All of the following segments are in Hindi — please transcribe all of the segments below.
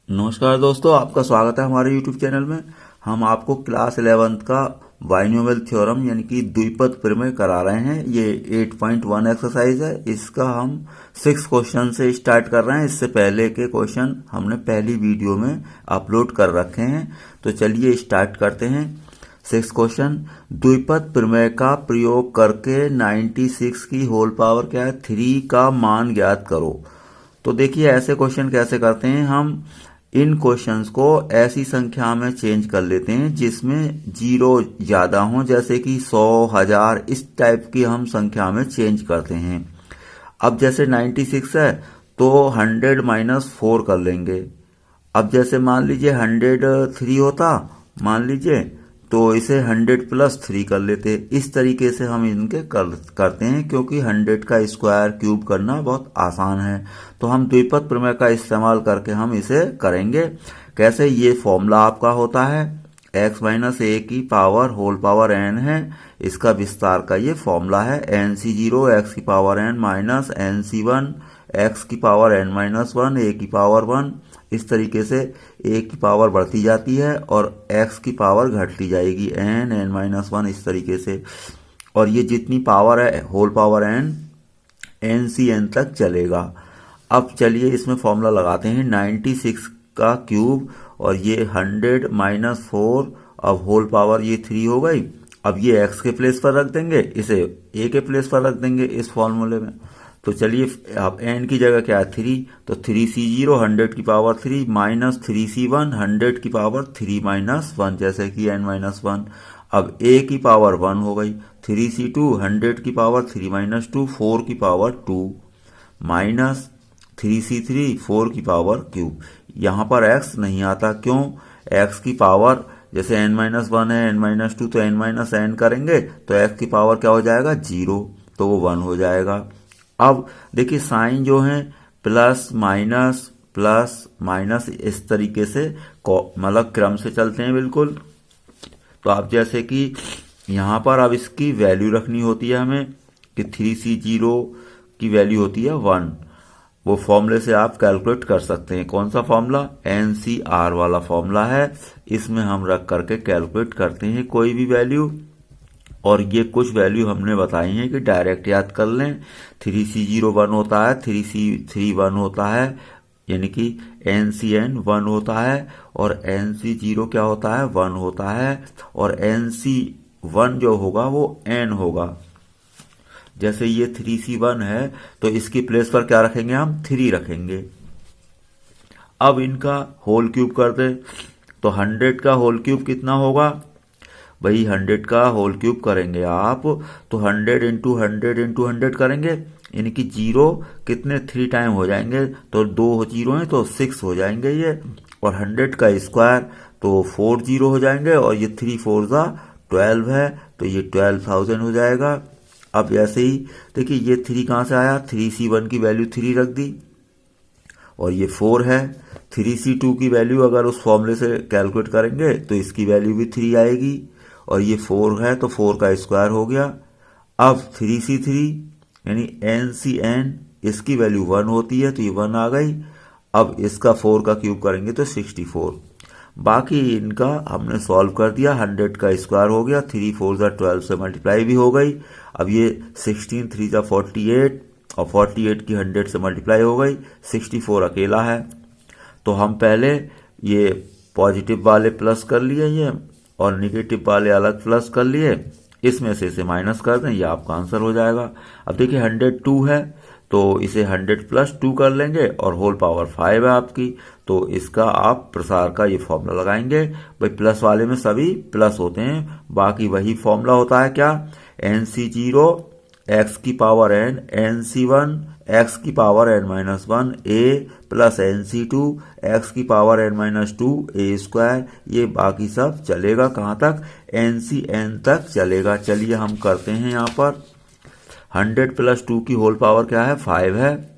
नमस्कार दोस्तों, आपका स्वागत है हमारे YouTube चैनल में। हम आपको क्लास 11th का बाइनोमियल थ्योरम यानी कि द्विपद प्रमेय करा रहे हैं। ये 8.1 एक्सरसाइज है। इसका हम 6 क्वेश्चन से स्टार्ट कर रहे हैं। इससे पहले के क्वेश्चन हमने पहली वीडियो में अपलोड कर रखे हैं। तो चलिए स्टार्ट करते हैं। 6 क्वेश्चन, द्विपद प्रमेय का प्रयोग करके 96 की होल पावर क्या है 3 का मान ज्ञात करो। तो देखिए ऐसे क्वेश्चन कैसे करते हैं हम। इन क्वेश्चंस को ऐसी संख्या में चेंज कर लेते हैं जिसमें जीरो ज्यादा हो, जैसे कि 100, 1000, इस टाइप की हम संख्या में चेंज करते हैं। अब जैसे 96 है तो 100 माइनस 4 कर लेंगे। अब जैसे मान लीजिए 103 होता, मान लीजिए, तो इसे 100 प्लस 3 कर लेते। इस तरीके से हम इनके करते हैं, क्योंकि 100 का स्क्वायर क्यूब करना बहुत आसान है। तो हम द्विपद प्रमेय का इस्तेमाल करके हम इसे करेंगे। कैसे, ये फॉर्मूला आपका होता है x माइनस ए की पावर होल पावर n है। इसका विस्तार का ये फॉर्मूला है nc0 x की power n minus nc1 x की पावर n माइनस 1 a की पावर 1। इस तरीके से a की पावर बढ़ती जाती है और x की पावर घटती जाएगी n माइनस 1, इस तरीके से। और ये जितनी पावर है होल पावर n सी n तक चलेगा। अब चलिए इसमें फॉर्मूला लगाते हैं 96 का क्यूब और ये 100 माइनस 4, अब होल पावर ये 3 हो गई। अब ये x के प्लेस पर रख देंगे, इसे a के प्लेस पर रख देंगे इस फॉर्मूले में। तो चलिए अब n की जगह क्या है 3, तो 3c0 100 की पावर 3 माइनस 3c1 100 की पावर 3 माइनस 1, जैसे कि n माइनस 1। अब a की पावर 1 हो गई, 3c2 100 की पावर 3 माइनस 2 4 की पावर 2 माइनस 3c3 4 की पावर क्यूब। यहाँ पर x नहीं आता, क्यों? x की पावर जैसे n माइनस 1 है, n माइनस 2, तो n माइनस n करेंगे तो x की पावर क्या हो जाएगा 0, तो वो 1 हो जाएगा। अब देखिए साइन जो है प्लस माइनस इस तरीके से मतलब क्रम से चलते हैं बिल्कुल। तो आप जैसे कि यहाँ पर अब इसकी वैल्यू रखनी होती है हमें कि 3c0 की वैल्यू होती है 1। वो फॉर्मूले से आप कैलकुलेट कर सकते हैं। कौन सा फॉर्मूला? NCR वाला फॉर्मूला है। इसमें हम रख करके कैलकुलेट करते हैं कोई भी वैल्यू। और ये कुछ वैल्यू हमने बताई हैं कि डायरेक्ट याद कर लें। 3c0 1 होता है, 3c3 1 होता है, यानी कि NCN 1 होता है, और NC0 क्या होता है 1 होता है, और NC1 जो होगा वो n होगा। जैसे ये 3c1 है तो इसकी प्लेस पर क्या रखेंगे हम 3 रखेंगे। अब इनका होल क्यूब कर दे तो 100 का होल क्यूब कितना होगा भाई? 100 का होल क्यूब करेंगे आप तो 100 इंटू 100 इंटू 100 करेंगे, यानी कि जीरो कितने 3 टाइम हो जाएंगे, तो 2 जीरो हैं तो 6 हो जाएंगे ये। और 100 का स्क्वायर तो 4 जीरो हो जाएंगे, और ये 3 4 जा 12 है तो ये 12,000 हो जाएगा। अब ऐसे ही देखिए ये 3 कहाँ से आया, 3c1 की वैल्यू 3 रख दी, और ये 4 है। 3c2 की वैल्यू अगर उस फॉर्मूले से कैलकुलेट करेंगे तो इसकी वैल्यू भी 3 आएगी, और ये 4 है तो 4 का स्क्वायर हो गया। अब 3c3 यानी NCN, इसकी वैल्यू 1 होती है तो ये 1 आ गई। अब इसका 4 का क्यूब करेंगे तो 64। बाकी इनका हमने सॉल्व कर दिया। 100 का स्क्वायर हो गया, 3 4 जा 12 से मल्टीप्लाई भी हो गई। अब ये 16 3 जा 48, और 48 की 100 से मल्टीप्लाई हो गई। 64 अकेला है, तो हम पहले ये पॉजिटिव वाले प्लस कर लिए ये, और निगेटिव वाले अलग प्लस कर लिए। इसमें से इसे माइनस कर दें, ये आपका आंसर हो जाएगा। अब देखिए 102 है तो इसे 100 प्लस 2 कर लेंगे, और होल पावर 5 है आपकी, तो इसका आप प्रसार का ये फॉर्मूला लगाएंगे। भाई प्लस वाले में सभी प्लस होते हैं, बाकी वही फॉर्मूला होता है क्या, NC0 x की पावर n, NC1 x की power n minus 1 a plus NC2 x की power n minus 2 a square. ये बाकी सब चलेगा कहाँ तक, NCN तक चलेगा। चलिए हम करते हैं यहाँ पर। 100 प्लस 2 की होल पावर क्या है 5 है,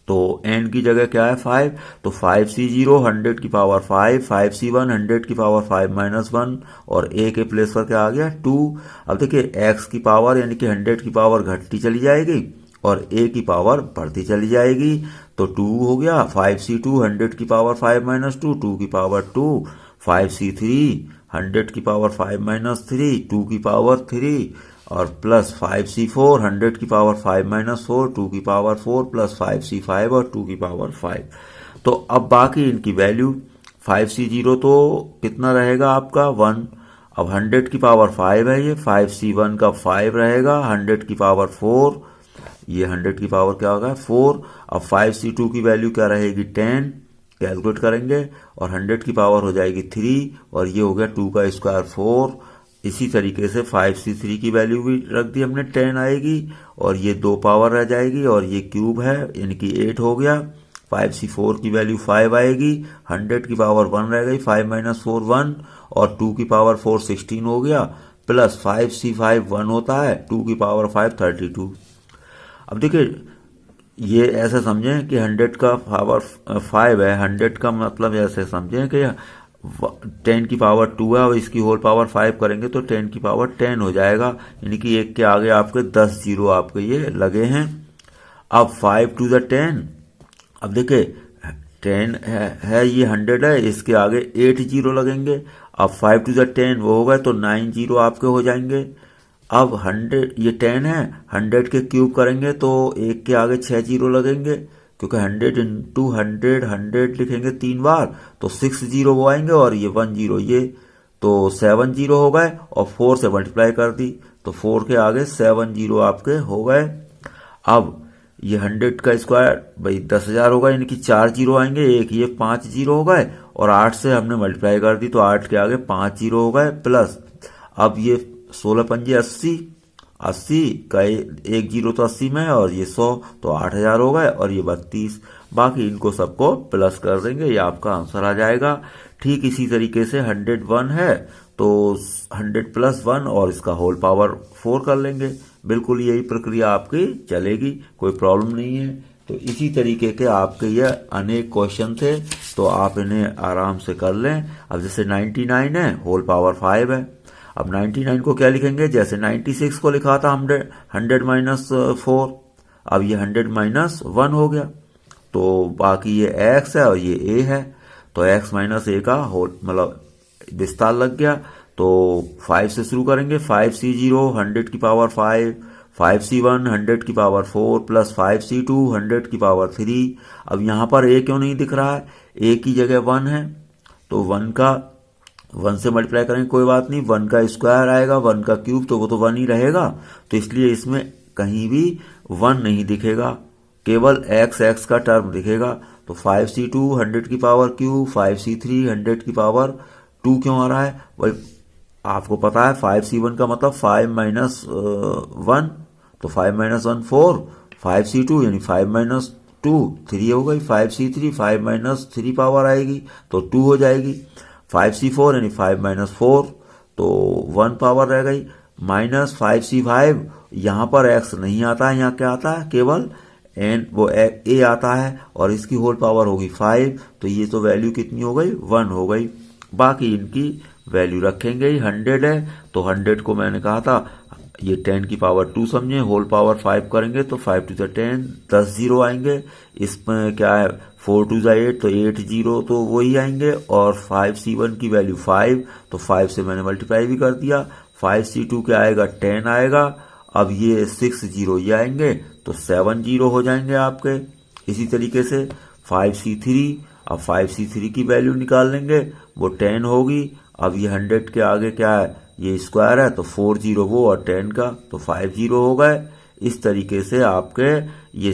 तो n की जगह क्या है 5, तो 5c0 100 की पावर 5, 5c1 100 की पावर 5 माइनस 1, और a के प्लेस पर क्या आ गया 2। अब देखिए x की पावर यानी कि 100 की पावर घटती चली जाएगी और a की पावर बढ़ती चली जाएगी, तो 2 हो गया, 5c2 100 की पावर 5 माइनस 2, 2 की पावर 2, 5c3 100 की पावर 5 माइनस 3, 2 की पावर 3, और प्लस 5c4 100 की पावर 5 माइनस 4, 2 की पावर 4, प्लस 5c5 और 2 की पावर 5। तो अब बाकी इनकी वैल्यू 5c0 तो कितना रहेगा आपका 1, अब 100 की पावर 5 है ये, 5c1 का 5 रहेगा, 100 की पावर 4, ये 100 की पावर क्या होगा 4, अब 5c2 की वैल्यू क्या रहेगी 10, कैलकुलेट करेंगे, और 100 की पावर हो जाएगी 3, और ये हो गया 2 का स्क्वायर 4। इसी तरीके से 5c3 की वैल्यू भी रख दी हमने 10 आएगी, और ये 2 पावर रह जाएगी, और ये क्यूब है यानी कि 8 हो गया। 5c4 की वैल्यू 5 आएगी, 100 की पावर 1 रह गई, 5 माइनस 4 1, और 2 की पावर 4 16 हो गया, प्लस 5c5 1 होता है, 2 की पावर 5 32। अब देखिए ये ऐसे समझें कि 100 का पावर 5 है, 100 का मतलब ऐसे समझें कि 10 की पावर 2 है, और इसकी होल पावर 5 करेंगे तो 10 की पावर 10 हो जाएगा, यानी कि एक के आगे आपके 10 जीरो आपके ये लगे हैं। अब 5 टू द 10, अब देखिए 10 है ये 100 है, इसके आगे 8 जीरो लगेंगे, अब 5 टू द 10 वो हो गए तो 9 जीरो आपके हो जाएंगे। अब 100 ये 10 है, 100 के क्यूब करेंगे तो एक के आगे 6 जीरो लगेंगे, क्योंकि 100 इंटू 100 लिखेंगे 3 बार तो 6 जीरो वो आएंगे, और ये 1 जीरो ये तो 7 जीरो हो गए, और 4 से मल्टीप्लाई कर दी तो 4 के आगे 7 जीरो आपके हो गए। अब ये 100 का स्क्वायर भाई 10,000 होगा, यानी कि 4 जीरो आएंगे, एक ये 5 जीरो हो गए, और 8 से हमने मल्टीप्लाई कर दी तो 8 के आगे 5 जीरो हो गए, प्लस अब ये 16 पंजे 80, 80 का एक जीरो तो 80 में, और ये 100 तो 8,000 हो गए, और ये 32। बाकी इनको सबको प्लस कर देंगे, ये आपका आंसर आ जाएगा। ठीक इसी तरीके से 101 है तो 100 प्लस 1 और इसका होल पावर 4 कर लेंगे। बिल्कुल यही प्रक्रिया आपकी चलेगी, कोई प्रॉब्लम नहीं है। तो इसी तरीके के आपके ये अनेक क्वेश्चन थे, तो आप इन्हें आराम से कर लें। अब जैसे 99 है, होल पावर 5 है। अब 99 को क्या लिखेंगे, जैसे 96 को लिखा था 100 माइनस 4, अब ये 100 माइनस 1 हो गया। तो बाकी ये x है और ये a है, तो x माइनस a का होल मतलब विस्तार लग गया। तो 5 से शुरू करेंगे, 5c0 100 की पावर 5, 5c1 100 की पावर 4, प्लस 5c2 100 की पावर 3। अब यहाँ पर a क्यों नहीं दिख रहा है, a की जगह 1 है, तो 1 से मल्टीप्लाई करेंगे, कोई बात नहीं, 1 का स्क्वायर आएगा, 1 का क्यूब तो वो तो 1 ही रहेगा, तो इसलिए इसमें कहीं भी 1 नहीं दिखेगा, केवल x का टर्म दिखेगा। तो 5c2 100 की पावर क्यूब, 5c3 100 की पावर 2 क्यों आ रहा है, भाई आपको पता है 5c1 का मतलब 5 माइनस 1, तो 5 माइनस 1 4, 5c2 यानी 5 माइनस 2 3 हो गई, 5c3 5 माइनस 3 पावर आएगी तो 2 हो जाएगी, 5c4 यानी 5 माइनस 4 तो 1 पावर रह गई, माइनस 5c5, यहाँ पर x नहीं आता है, यहाँ क्या आता है केवल एन वो a आता है, और इसकी होल पावर होगी 5, तो ये तो वैल्यू कितनी हो गई 1 हो गई। बाकी इनकी वैल्यू रखेंगे ही, 100 है तो 100 को मैंने कहा था ये 10 की पावर 2 समझे, होल पावर 5 करेंगे तो 5 टू द 10 10 जीरो आएंगे, इसमें क्या है 4 टू द 8 तो 8 जीरो तो वही आएंगे, और 5c1 की वैल्यू 5 तो 5 से मैंने मल्टीप्लाई भी कर दिया, 5c2 क्या आएगा 10 आएगा, अब ये 6 जीरो ये आएंगे तो 7 जीरो हो जाएंगे आपके। इसी तरीके से 5c3, अब 5c3 की वैल्यू निकाल लेंगे, वो 10 होगी, अब ये 100 के आगे क्या है ये स्क्वायर है तो 4 जीरो वो और 10 का तो 5 जीरो हो गए। इस तरीके से आपके ये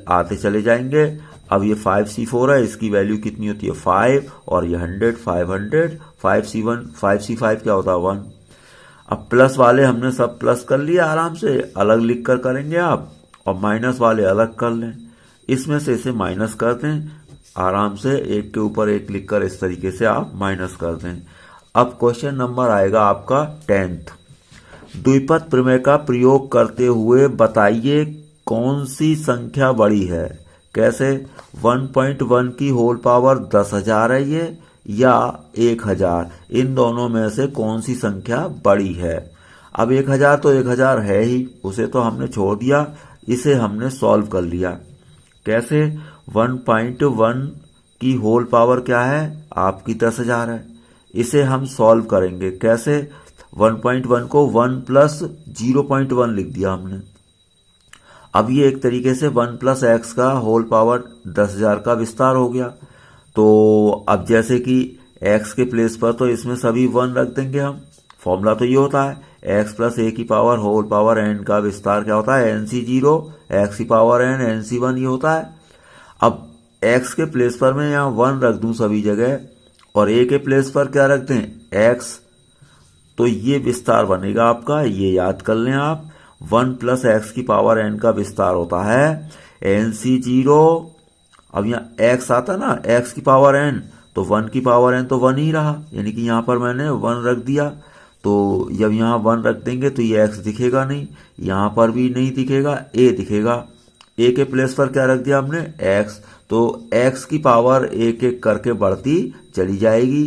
आते चले जाएंगे। अब ये 5c4 है, इसकी वैल्यू कितनी होती है 5, और ये 100 500, 5c1 5c5 क्या होता है 1। अब प्लस वाले हमने सब प्लस कर लिया, आराम से अलग लिख कर करेंगे आप, और माइनस वाले अलग कर लें, इसमें से इसे माइनस कर दें, आराम से एक के ऊपर एक लिखकर इस तरीके से आप माइनस कर दें। अब क्वेश्चन नंबर आएगा आपका 10th, द्विपद प्रमेय का प्रयोग करते हुए बताइए कौन सी संख्या बड़ी है। कैसे, 1.1 की होल पावर 10,000 है ये, या 1,000, इन दोनों में से कौन सी संख्या बड़ी है। अब 1,000 तो 1,000 है ही, उसे तो हमने छोड़ दिया, इसे हमने सॉल्व कर लिया। कैसे, 1.1 की होल पावर क्या है आपकी 10,000 है। इसे हम सॉल्व करेंगे कैसे, 1.1 को 1 प्लस 0.1 लिख दिया हमने। अब ये एक तरीके से 1 प्लस एक्स का होल पावर 10,000 का विस्तार हो गया। तो अब जैसे कि x के प्लेस पर तो इसमें सभी 1 रख देंगे हम। फॉर्मूला तो ये होता है x प्लस a की पावर होल पावर n का विस्तार क्या होता है nc0 x की पावर n nc1 ये होता है। अब x के प्लेस पर मैं यहाँ 1 रख दूं सभी जगह और a के प्लेस पर क्या रख दें x, तो ये विस्तार बनेगा आपका, ये याद कर लें आप। 1 प्लस एक्स की पावर n का विस्तार होता है nc0। अब यहाँ x आता ना x की पावर n, तो 1 की पावर n तो 1 ही रहा, यानी कि यहाँ पर मैंने 1 रख दिया। तो जब यहाँ 1 रख देंगे तो ये x दिखेगा नहीं, यहाँ पर भी नहीं दिखेगा, a दिखेगा। a के प्लेस पर क्या रख दिया हमने x, तो x की पावर एक एक करके बढ़ती चली जाएगी,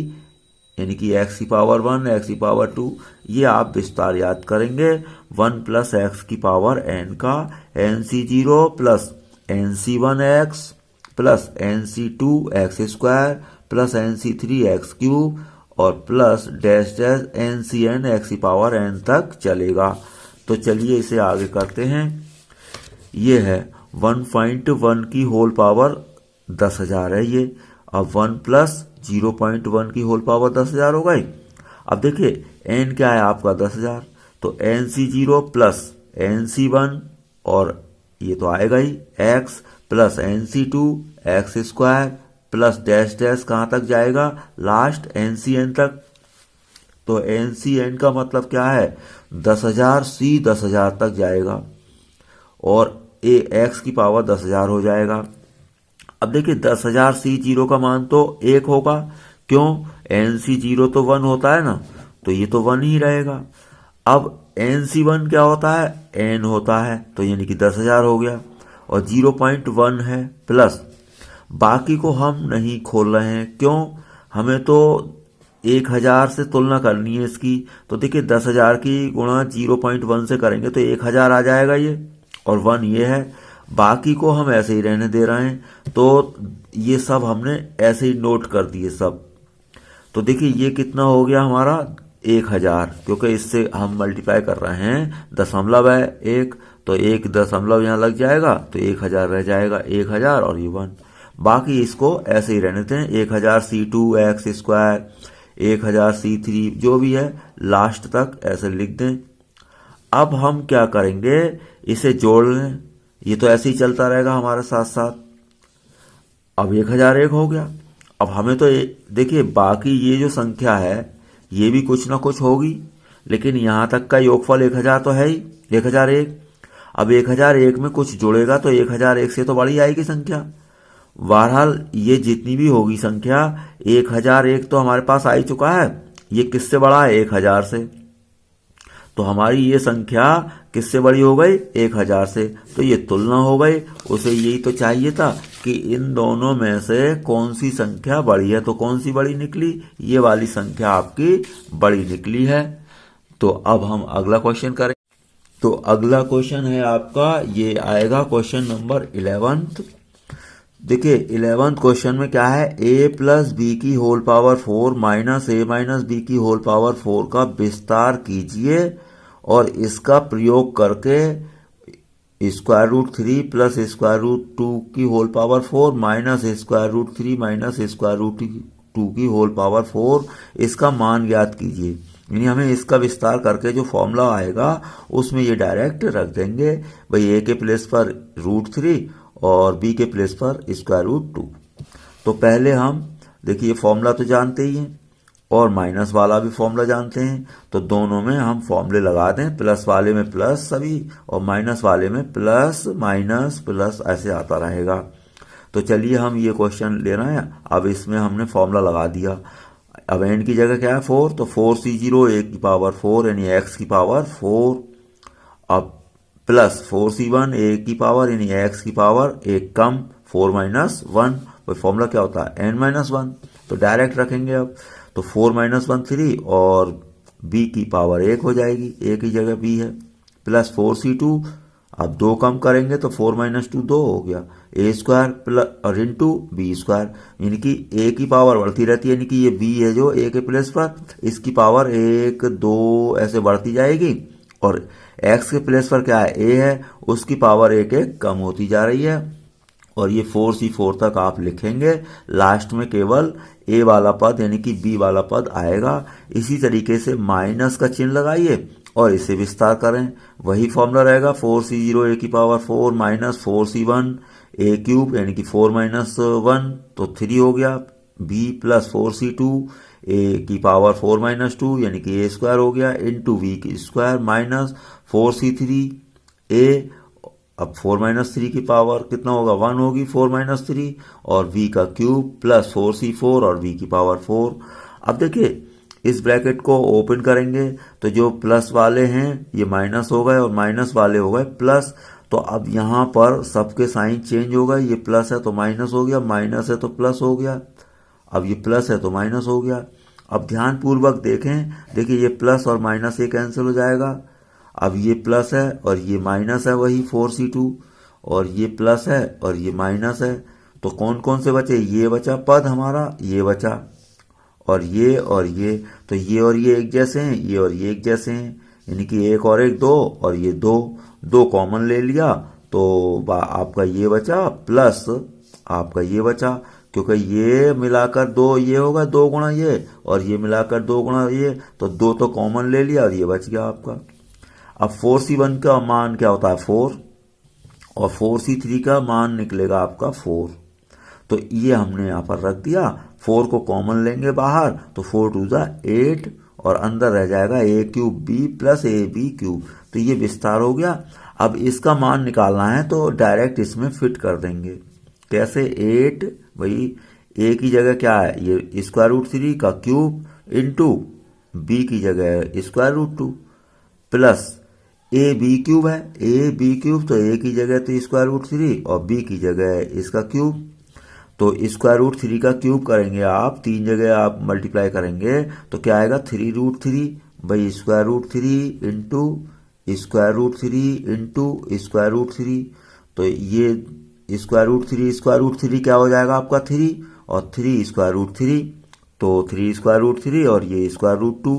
यानी कि x की पावर 1 x की पावर 2। ये आप विस्तार याद करेंगे 1 प्लस एक्स की पावर n का nc0 plus nc1x plus nc2x² plus nc3x³ और plus dash dash ncn x की पावर n तक चलेगा। तो चलिए इसे आगे करते हैं। ये है 1.1 की होल पावर 10,000 है ये। अब 1 प्लस 0.1 की होल पावर 10,000 हो गई। अब देखिए n क्या है आपका 10,000, तो nc0 प्लस nc1 और ये तो आएगा ही x plus nc2 x² plus dash dash कहाँ तक जाएगा लास्ट ncn तक। तो ncn का मतलब क्या है 10,000 c 10,000 तक जाएगा और a x की पावर 10,000 हो जाएगा। अब देखिए 10,000 c0 का मान तो 1 होगा, क्यों nc0 तो 1 होता है ना, तो ये तो 1 ही रहेगा। अब nc1 क्या होता है n होता है, तो यानी कि 10,000 हो गया और 0.1 है प्लस, बाकी को हम नहीं खोल रहे हैं, क्यों हमें तो 1,000 से तुलना करनी है इसकी। तो देखिए 10,000 की गुणा 0.1 से करेंगे तो 1,000 आ जाएगा ये, और 1 ये है, बाकी को हम ऐसे ही रहने दे रहे हैं। तो ये सब हमने ऐसे ही नोट कर दिए सब। तो देखिए ये कितना हो गया हमारा 1,000, क्योंकि इससे हम मल्टीप्लाई कर रहे हैं दशमलव है 1, तो 1 दशमलव यहाँ लग जाएगा तो 1,000 रह जाएगा, 1,000 और ये 1। बाकी इसको ऐसे ही रहने दें, 1,000 c2 x², 1,000 c3 जो भी है लास्ट तक ऐसे लिख दें। अब हम क्या करेंगे इसे जोड़ लें, ये तो ऐसे ही चलता रहेगा हमारे साथ साथ। अब 1,001 हो गया। अब हमें तो देखिए बाकी ये जो संख्या है ये भी कुछ ना कुछ होगी, लेकिन यहाँ तक का योगफल 1,000 तो है ही 1,001। अब 1,001 में कुछ जुड़ेगा तो 1,001 से तो बड़ी आएगी संख्या। बहरहाल ये जितनी भी होगी संख्या 1,001 तो हमारे पास आ ही चुका है, ये किससे बड़ा है 1,000 से, तो हमारी ये संख्या किससे बड़ी हो गई 1,000 से। तो ये तुलना हो गई, उसे यही तो चाहिए था कि इन दोनों में से कौन सी संख्या बड़ी है, तो कौन सी बड़ी निकली, ये वाली संख्या आपकी बड़ी निकली है। तो अब हम अगला क्वेश्चन करें। तो अगला क्वेश्चन है आपका, ये आएगा क्वेश्चन नंबर 11। देखिए 11th क्वेश्चन में क्या है, a प्लस बी की whole power 4 minus a minus B की होल पावर 4 का विस्तार कीजिए और इसका प्रयोग करके √3 प्लस √2 की होल पावर 4 माइनस √3 माइनस √2 की होल पावर 4 इसका मान ज्ञात कीजिए। यानी हमें इसका विस्तार करके जो फॉर्मूला आएगा उसमें ये डायरेक्ट रख देंगे, भाई a के प्लेस पर √3 और b के प्लेस पर √2। तो पहले हम देखिए फॉर्मूला तो जानते ही हैं और माइनस वाला भी फॉर्मूला जानते हैं, तो दोनों में हम फॉर्मूले लगा दें, प्लस वाले में प्लस सभी और माइनस वाले में प्लस माइनस प्लस ऐसे आता रहेगा। तो चलिए हम ये क्वेश्चन ले रहे हैं, अब इसमें हमने फॉर्मूला लगा दिया। अब n की जगह क्या है 4, तो 4c0 a की पावर 4 यानी x की पावर 4, अब प्लस 4c1 a की पावर यानी x की पावर एक कम 4 माइनस 1, वो फॉर्मूला क्या होता है n-1, तो डायरेक्ट रखेंगे। अब तो 4 माइनस 1 3 और b की पावर 1 हो जाएगी, a की जगह b है, प्लस 4c2 अब 2 कम करेंगे तो 4 माइनस 2 2 हो गया, ए स्क्वायर प्लस और इंटू बी स्क्वायर, यानी कि ए की पावर बढ़ती रहती है, यानी कि ये बी है जो ए के प्लेस पर, इसकी पावर 1 2 ऐसे बढ़ती जाएगी, और एक्स के प्लेस पर क्या है ए है, उसकी पावर 1 1 कम होती जा रही है। और ये 4C4 तक आप लिखेंगे, लास्ट में केवल ए वाला पद यानी कि बी वाला पद आएगा। इसी तरीके से माइनस का चिन्ह लगाइए और इसे विस्तार करें, वही फॉर्मूला रहेगा 4C0 ए की पावर 4 माइनस 4C1 ए क्यूब यानी कि 4 माइनस 1 तो 3 हो गया, बी प्लस 4C2 ए की पावर 4 माइनस 2 यानी कि ए स्क्वायर हो गया, इंटू वी की स्क्वायर माइनस 4C3 ए, अब 4 माइनस 3 की पावर कितना होगा 1 होगी 4 माइनस 3, और v का क्यूब प्लस 4C4 और v की पावर 4। अब देखिए इस ब्रैकेट को ओपन करेंगे तो जो प्लस वाले हैं ये माइनस हो गए और माइनस वाले हो गए प्लस, तो अब यहाँ पर सबके साइन चेंज हो गए, ये प्लस है तो माइनस हो गया, माइनस है तो प्लस हो गया, अब ये प्लस है तो माइनस हो गया। अब ध्यान पूर्वक देखें, देखिए ये प्लस और माइनस ये कैंसिल हो जाएगा, अब ये प्लस है और ये माइनस है वही 4C2, और ये प्लस है और ये माइनस है, तो कौन कौन से बचे, ये बचा पद हमारा, ये बचा, और ये तो ये और ये एक जैसे हैं, ये और ये एक जैसे हैं, यानी कि एक और एक 2 और ये 2 2 कॉमन ले लिया तो आपका ये बचा प्लस आपका ये बचा, क्योंकि ये मिलाकर 2 ये होगा 2 गुणा ये, और ये मिलाकर 2 गुणा ये, तो 2 तो कॉमन ले लिया और ये बच गया आपका। अब 4C1 का मान क्या होता है 4, और 4C3 का मान निकलेगा आपका 4, तो ये हमने यहाँ पर रख दिया, 4 को कॉमन लेंगे बाहर तो 4 2 जा 8 और अंदर रह जाएगा a cube b plus A B cube, तो ये विस्तार हो गया। अब इसका मान निकालना है तो डायरेक्ट इसमें फिट कर देंगे, कैसे 8 भाई ए की जगह क्या है ये स्क्वायर रूट 3 का क्यूब इंटू बी की जगह square root 2 plus A B cube है, ए बी क्यूब तो ए की जगह तो स्क्वायर रूट 3 और बी की जगह इसका क्यूब, तो स्क्वायर रूट 3 का क्यूब करेंगे आप, 3 जगह आप मल्टीप्लाई करेंगे तो क्या आएगा 3 रूट 3 भाई square root 3 into square root 3 into square root 3, तो ये स्क्वायर रूट 3 क्या हो जाएगा आपका 3 और 3 स्क्वायर रूट 3, तो 3 स्क्वायर रूट 3 और ये स्क्वायर रूट 2।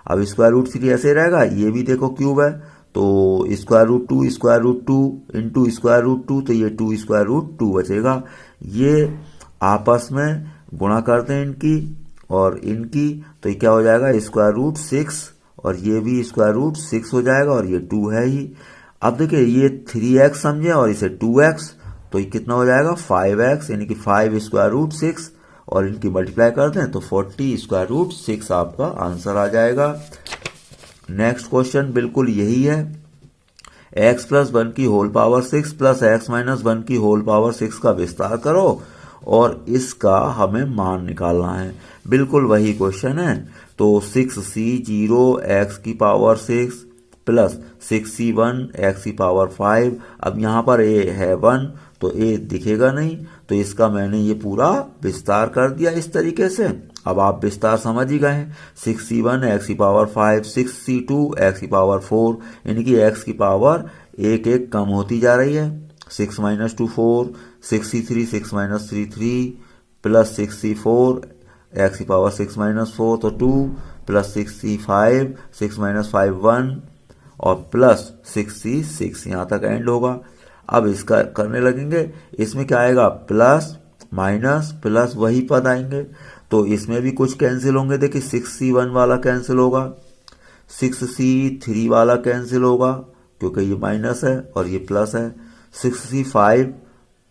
अब स्क्वायर रूट 3 ऐसे रहेगा, ये भी देखो क्यूब है तो square root 2 into square root 2, तो ये 2 स्क्वायर रूट 2 बचेगा। ये आपस में गुणा करते हैं इनकी और इनकी, तो ये क्या हो जाएगा स्क्वायर रूट 6 और ये भी स्क्वायर रूट 6 हो जाएगा और ये 2 है ही। अब देखिए ये 3x समझे और इसे 2x, तो ये कितना हो जाएगा 5x यानी कि 5 स्क्वायर रूट 6, और इनकी मल्टीप्लाई करते हैं तो 40 स्क्वायर रूट 6 आपका आंसर आ जाएगा। नेक्स्ट क्वेश्चन बिल्कुल यही है, x प्लस 1 की whole power 6 plus x minus 1 की होल पावर 6 का विस्तार करो और इसका हमें मान निकालना है, बिल्कुल वही क्वेश्चन है। तो 6C0 x की पावर 6 प्लस 6C1 x की पावर 5, अब यहाँ पर a है 1 तो a दिखेगा नहीं, तो इसका मैंने ये पूरा विस्तार कर दिया इस तरीके से। अब आप विस्तार समझ ही गए हैं, 6C1 x की पावर 5 6C2 x की पावर 4, यानी कि x की पावर एक एक कम होती जा रही है, 6 minus 2 4, 6C3 6 minus 3 3 plus 6C4 x की पावर 6 माइनस 4 तो 2 प्लस 6C5 6 माइनस 5 1 और प्लस 6C6, यहाँ तक एंड होगा। अब इसका करने लगेंगे, इसमें क्या आएगा प्लस माइनस प्लस वही पद आएंगे, तो इसमें भी कुछ कैंसिल होंगे। देखिए 6C1 वाला कैंसिल होगा, 6C3 वाला कैंसिल होगा क्योंकि ये माइनस है और ये प्लस है, 6C5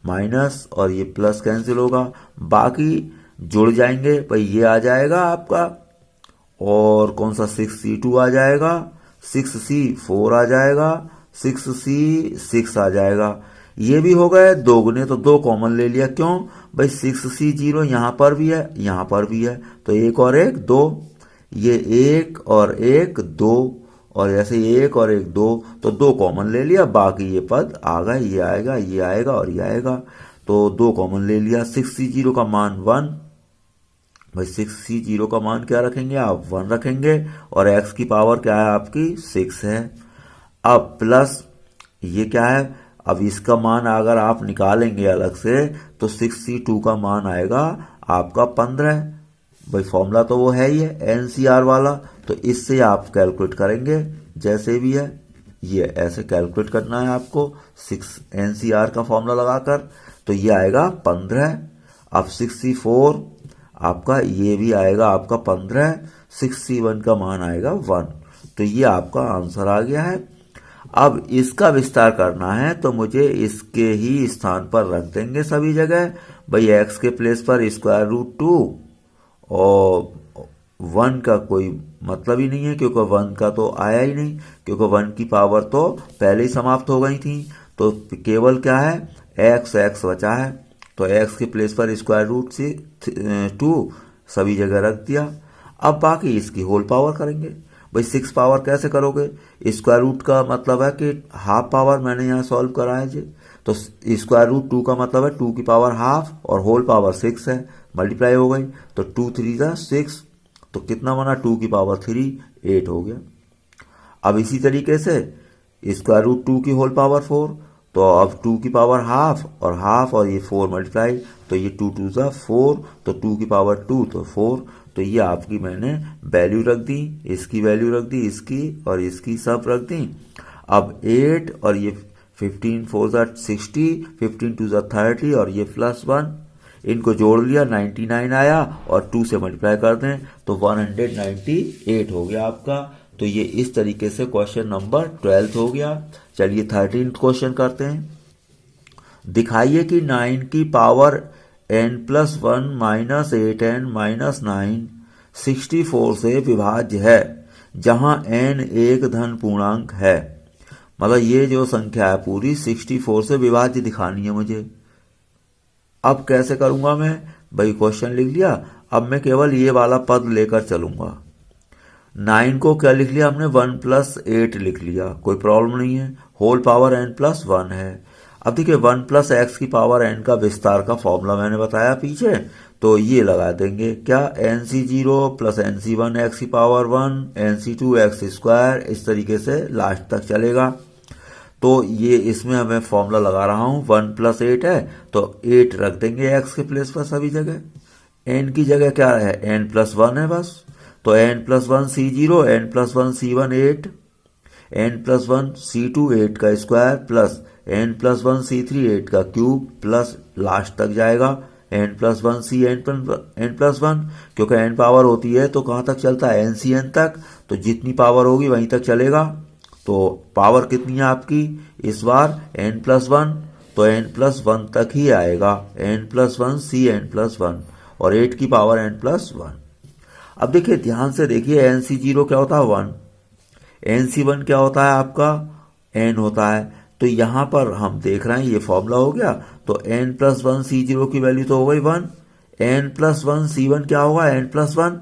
माइनस और ये प्लस कैंसिल होगा, बाकी जुड़ जाएंगे भाई ये आ जाएगा आपका, और कौन सा 6C2 आ जाएगा, 6C4 आ जाएगा, 6C6 आ जाएगा। ये भी हो गए दोगुने तो 2 कॉमन ले लिया, क्यों भाई 6C0 यहाँ पर भी है यहाँ पर भी है, तो 1 और 1 2, ये 1 और 1 2, और ऐसे 1 और 1 2, तो 2 कॉमन ले लिया, बाकी ये पद आ गए, ये आएगा ये आएगा और ये आएगा, तो 2 कॉमन ले लिया। 6C0 का मान 1, भाई 6C0 का मान क्या रखेंगे आप 1 रखेंगे, और x की पावर क्या है आपकी 6 है। अब प्लस ये क्या है, अब इसका मान अगर आप निकालेंगे अलग से तो 6C2 का मान आएगा आपका 15। भाई फॉर्मूला तो वो है ही है एनसीआर वाला, तो इससे आप कैलकुलेट करेंगे जैसे भी है, ये ऐसे कैलकुलेट करना है आपको 6 एनसीआर का फॉर्मूला लगाकर, तो ये आएगा 15। अब 6C4 आपका ये भी आएगा आपका 15, 6C1 का मान आएगा 1। तो ये आपका आंसर आ गया है। अब इसका विस्तार करना है तो मुझे इसके ही स्थान पर रख देंगे सभी जगह। भाई x के प्लेस पर स्क्वायर रूट 2 और 1 का कोई मतलब ही नहीं है क्योंकि 1 का तो आया ही नहीं, क्योंकि 1 की पावर तो पहले ही समाप्त हो गई थी। तो केवल क्या है x बचा है, तो x के प्लेस पर स्क्वायर रूट से 2 सभी जगह रख दिया। अब बाकी इसकी होल पावर करेंगे। भाई 6 पावर कैसे करोगे, स्क्वायर रूट का मतलब है कि हाफ पावर मैंने यहाँ सॉल्व करा है जी, तो स्क्वायर रूट 2 का मतलब है 2 की पावर हाफ और होल पावर 6 है, मल्टीप्लाई हो गई तो 2 3 जा 6, तो कितना बना 2 की पावर 3 8 हो गया। अब इसी तरीके से स्क्वायर रूट 2 की होल पावर 4, तो अब 2 की पावर हाफ और ये 4 मल्टीप्लाई, तो ये 2 2 जा 4, तो 2 की पावर 2 तो 4। तो ये आपकी मैंने वैल्यू रख दी, इसकी वैल्यू रख दी, इसकी और इसकी सब रख दी। अब 8 और ये 15 4 जा 60, 15 2 जा 30 और ये +1, इनको जोड़ लिया 99 आया और 2 से मल्टीप्लाई कर दें तो 198 हो गया आपका। तो ये इस तरीके से क्वेश्चन नंबर 12 हो गया। चलिए 13th क्वेश्चन करते हैं। दिखाइए कि 9 की पावर n+1 - 8n - 9 64 से विभाज्य है, जहां n एक धन पूर्णांक है। मतलब ये जो संख्या है पूरी 64 से विभाज्य दिखानी है मुझे। अब कैसे करूंगा मैं, भाई क्वेश्चन लिख लिया, अब मैं केवल ये वाला पद लेकर चलूंगा। 9 को क्या लिख लिया हमने 1 + 8 लिख लिया, कोई प्रॉब्लम नहीं है, होल पावर n+1 है। अब देखिए 1 + x की पावर n का विस्तार का फॉर्मूला मैंने बताया पीछे, तो ये लगा देंगे क्या nc0 + nc1 x की पावर 1 nc2 x², इस तरीके से लास्ट तक चलेगा। तो ये इसमें मैं फॉर्मूला लगा रहा हूँ 1 + 8 है तो 8 रख देंगे x के प्लेस पर सभी जगह, n की जगह क्या है n+1 है बस, तो n+1 c0 n+1 c1 8 n+1 c2 8 का स्क्वायर प्लस n+1 c3 8 का क्यूब प्लस लास्ट तक जाएगा n+1 c n+1, क्योंकि n पावर होती है तो कहाँ तक चलता है n तक, तो जितनी पावर होगी वहीं तक चलेगा। तो पावर कितनी है आपकी इस बार n+1, तो n+1 तक ही आएगा n+1 c n+1 और 8 की पावर n+1। अब देखिए ध्यान से देखिए nc0 क्या होता है 1, nc1 क्या होता है आपका n होता है, तो यहां पर हम देख रहे हैं ये फॉर्मूला हो गया, तो n+1 c0 की वैल्यू तो हो गई 1, n+1 c1 क्या होगा n+1,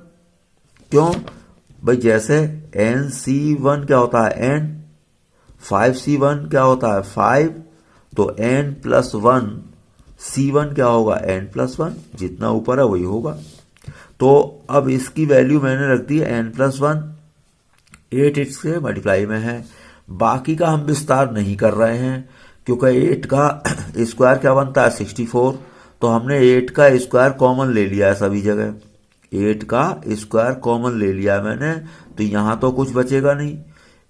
क्यों भाई जैसे nc1 क्या होता है n, 5c1 क्या होता है 5, तो n+1 c1 क्या होगा n+1, जितना ऊपर है वही होगा। तो अब इसकी वैल्यू मैंने रख दी n+1, 8 इससे मल्टीप्लाई में है, बाकी का हम विस्तार नहीं कर रहे हैं क्योंकि 8 का स्क्वायर क्या बनता है 64, तो हमने 8 का स्क्वायर कॉमन ले लिया है सभी जगह, 8 का स्क्वायर कॉमन ले लिया है मैंने, तो यहां तो कुछ बचेगा नहीं,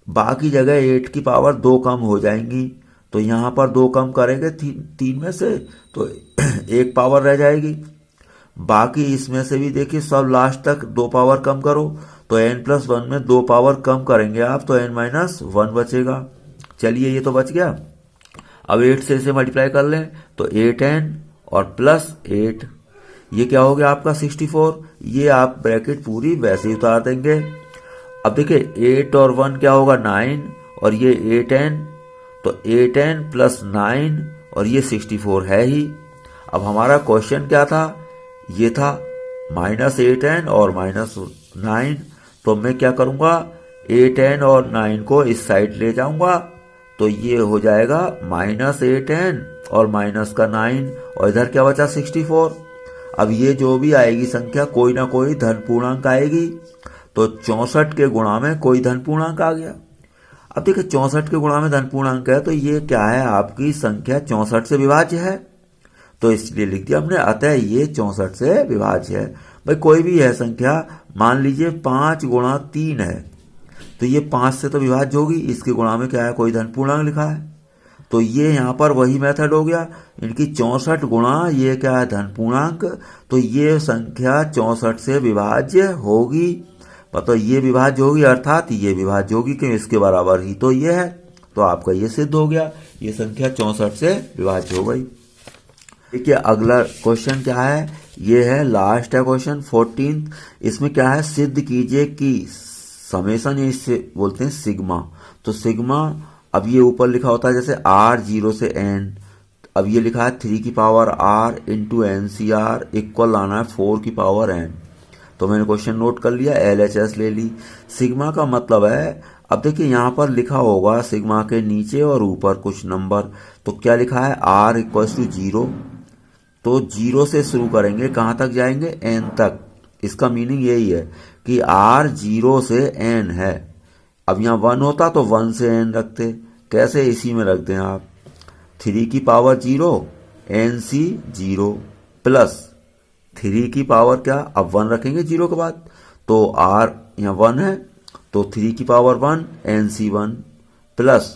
बाकी जगह 8 की पावर 2 कम हो जाएंगी, तो यहां पर 2 कम करेंगे 3 में से तो 1 पावर रह जाएगी, बाकी इसमें से भी देखिए सब लास्ट तक 2 पावर कम करो, तो n+1 में 2 पावर कम करेंगे आप तो n-1 बचेगा। चलिए ये तो बच गया। अब 8 से इसे मल्टीप्लाई कर लें तो 8n और +8, ये क्या हो गया आपका 64, ये आप ब्रैकेट पूरी वैसे ही उतार देंगे। अब देखिए 8 और 1 क्या होगा 9 और ये 8n, तो 8n + 9 और ये 64 है ही। अब हमारा क्वेश्चन क्या था, ये था -8n और -9, तो मैं क्या करूंगा 8n और 9 को इस साइड ले जाऊंगा, तो ये हो जाएगा -8n और -9 और इधर क्या बचा 64। अब ये जो भी आएगी संख्या कोई ना कोई धन पूर्णांक आएगी, तो 64 के गुणा में कोई धन पूर्णांक आ गया। अब देखिए 64 के गुणा में धन पूर्णांक है, तो ये क्या है, आपकी संख्या 64 से विभाज्य है, तो इसलिए लिख दिया हमने, अतः ये 64 से विभाज्य है। भाई कोई भी है संख्या, मान लीजिए 5 गुणा 3 है, तो ये 5 से तो विभाज्य होगी, इसके गुणा में क्या है, कोई धन पूर्णांक लिखा है, तो ये यहाँ पर वही मेथड हो गया, इनकी 64 गुणा ये क्या है, धन पूर्णांक, तो ये संख्या 64 से विभाज्य होगी, मतलब ये विभाज्य होगी अर्थात ये विभाज्य होगी, क्यों, इसके बराबर ही तो ये है, तो आपका ये सिद्ध हो गया, ये संख्या 64 से विभाज्य हो गई। देखिए अगला क्वेश्चन क्या है, ये है लास्ट है क्वेश्चन 14। इसमें क्या है, सिद्ध कीजिए कि समेशन, इससे बोलते हैं सिग्मा, तो सिग्मा अब ये ऊपर लिखा होता है जैसे r 0 से n, अब ये लिखा है 3 की power r into NCR equal लाना है 4 की पावर n, तो मैंने क्वेश्चन नोट कर लिया, LHS ले ली। सिग्मा का मतलब है, अब देखिए यहाँ पर लिखा होगा सिग्मा के नीचे और ऊपर कुछ नंबर, तो क्या लिखा है, r इक्वल्स टू 0, तो 0 से शुरू करेंगे, कहाँ तक जाएंगे, n तक, इसका मीनिंग यही है कि r 0 से n है। अब यहाँ 1 होता तो 1 से n रखते, कैसे, इसी में रख दें आप, 3 की पावर 0 NC 0 प्लस 3 की पावर क्या, अब 1 रखेंगे 0 के बाद, तो r यहाँ 1 है, तो 3 की पावर 1 NC 1 प्लस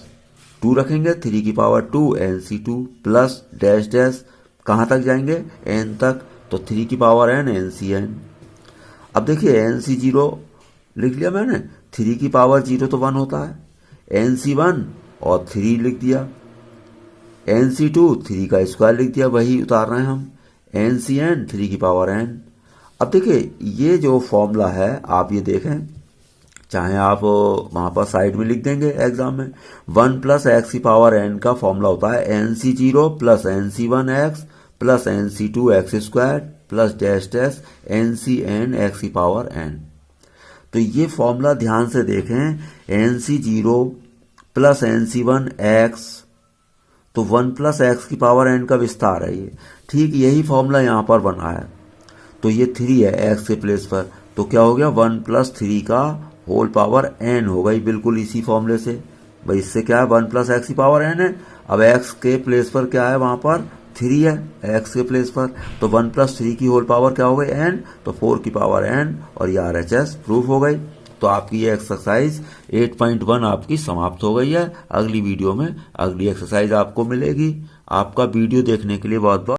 2 रखेंगे, 3 की power 2 NC 2 plus dash dash, कहाँ तक जाएंगे, n तक, तो 3 की पावर n NC n। अब देखिए NC 0 लिख लिया मैंने, 3 की पावर 0 तो 1 होता है, NC 1 और 3 लिख दिया, NC 2 3 का स्क्वायर लिख दिया, वही उतार रहे हैं हम, NC n 3 की पावर n। अब देखिए ये जो फॉर्मूला है आप ये देखें, चाहे आप वहां पर साइड में लिख देंगे एग्जाम में, 1 प्लस एक्स की पावर n का फॉर्मूला होता है NC 0 plus NC 1 x plus NC 2 x square plus dash dash NC n x की पावर n। तो ये फॉर्मूला ध्यान से देखें, NC 0 प्लस NC 1 x, तो 1 प्लस एक्स की पावर n का विस्तार है ये, ठीक यही फॉर्मूला यहाँ पर बना है, तो ये 3 है x के प्लेस पर, तो क्या हो गया, 1 प्लस 3 का होल पावर n हो गई, बिल्कुल इसी फॉर्मूले से, भाई इससे क्या है, 1 प्लस एक्स की पावर n है, अब x के प्लेस पर क्या है, वहां पर 3 है x के प्लेस पर, तो 1 प्लस 3 की होल पावर क्या हो गई, n, तो 4 की पावर n, और ये RHS प्रूफ हो गई। तो आपकी ये एक्सरसाइज 8.1 आपकी समाप्त हो गई है। अगली वीडियो में अगली एक्सरसाइज आपको मिलेगी। आपका वीडियो देखने के लिए बहुत बहुत